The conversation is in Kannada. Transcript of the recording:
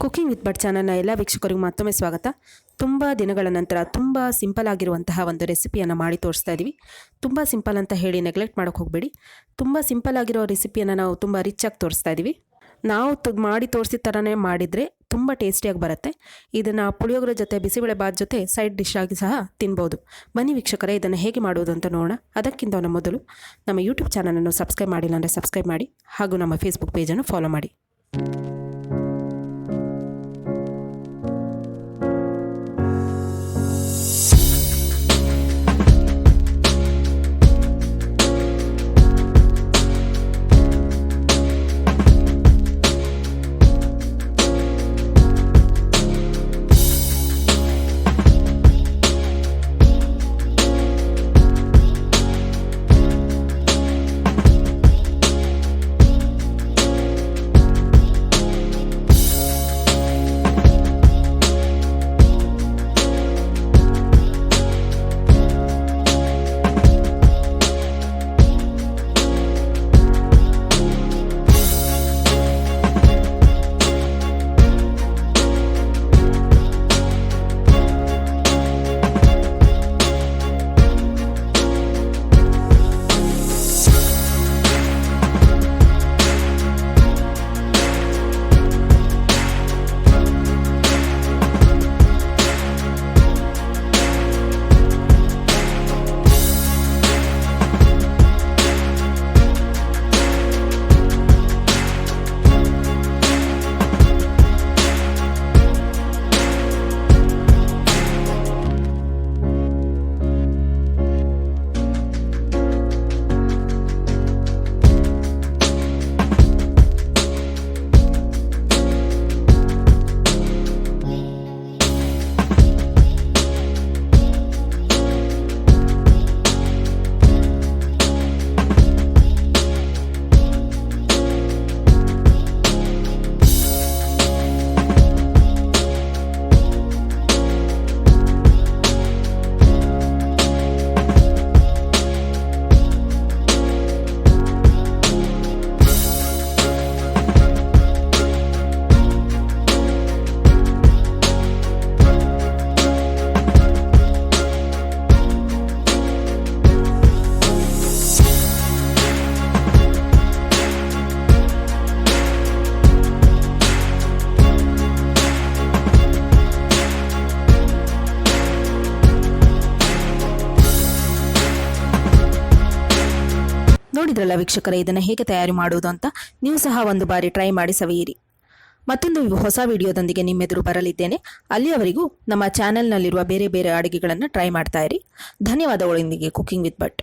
ಕುಕಿಂಗ್ ವಿತ್ ಬಟ್ ಚಾನಲ್ನ ಎಲ್ಲ ವೀಕ್ಷಕರಿಗೂ ಮತ್ತೊಮ್ಮೆ ಸ್ವಾಗತ. ತುಂಬ ದಿನಗಳ ನಂತರ ತುಂಬ ಸಿಂಪಲ್ ಆಗಿರುವಂತಹ ಒಂದು ರೆಸಿಪಿಯನ್ನು ಮಾಡಿ ತೋರಿಸ್ತಾ ಇದ್ದೀವಿ. ತುಂಬ ಸಿಂಪಲ್ ಅಂತ ಹೇಳಿ ನೆಗ್ಲೆಕ್ಟ್ ಮಾಡೋಕ್ಕೆ ಹೋಗಬೇಡಿ. ತುಂಬ ಸಿಂಪಲ್ ಆಗಿರೋ ರೆಸಿಪಿಯನ್ನು ನಾವು ತುಂಬ ರಿಚಾಗಿ ತೋರಿಸ್ತಾ ಇದ್ದೀವಿ. ನಾವು ಮಾಡಿ ತೋರಿಸಿದ ಥರನೇ ಮಾಡಿದರೆ ತುಂಬ ಟೇಸ್ಟಿಯಾಗಿ ಬರುತ್ತೆ. ಇದನ್ನು ಪುಳಿಯೋಗರೆ ಜೊತೆ, ಬಿಸಿಬೇಳೆ ಬಾತ್ ಜೊತೆ ಸೈಡ್ ಡಿಶ್ ಆಗಿ ಸಹ ತಿನ್ಬೋದು. ಬನ್ನಿ ವೀಕ್ಷಕರೇ, ಇದನ್ನು ಹೇಗೆ ಮಾಡೋದು ಅಂತ ನೋಡೋಣ. ಅದಕ್ಕಿಂತ ಮೊದಲು ನಮ್ಮ ಯೂಟ್ಯೂಬ್ ಚಾನಲನ್ನು ಸಬ್ಸ್ಕ್ರೈಬ್ ಮಾಡಿಲ್ಲ ಅಂದರೆ ಸಬ್ಸ್ಕ್ರೈಬ್ ಮಾಡಿ, ಹಾಗೂ ನಮ್ಮ ಫೇಸ್ಬುಕ್ ಪೇಜನ್ನು ಫಾಲೋ ಮಾಡಿ. ನೋಡಿದ್ರಲ್ಲ ವೀಕ್ಷಕರೇ, ಇದನ್ನು ಹೇಗೆ ತಯಾರಿ ಮಾಡುವುದು ಅಂತ. ನೀವು ಸಹ ಒಂದು ಬಾರಿ ಟ್ರೈ ಮಾಡಿ ಸವಿಯಿರಿ. ಮತ್ತೊಂದು ಹೊಸ ವಿಡಿಯೋದೊಂದಿಗೆ ನಿಮ್ಮೆದುರು ಬರಲಿದ್ದೇನೆ. ಅಲ್ಲಿಯವರೆಗೂ ನಮ್ಮ ಚಾನೆಲ್ನಲ್ಲಿರುವ ಬೇರೆ ಬೇರೆ ಅಡುಗೆಗಳನ್ನು ಟ್ರೈ ಮಾಡ್ತಾ ಇರಿ. ಧನ್ಯವಾದಗಳೊಂದಿಗೆ ಕುಕಿಂಗ್ ವಿತ್ ಬಟ್.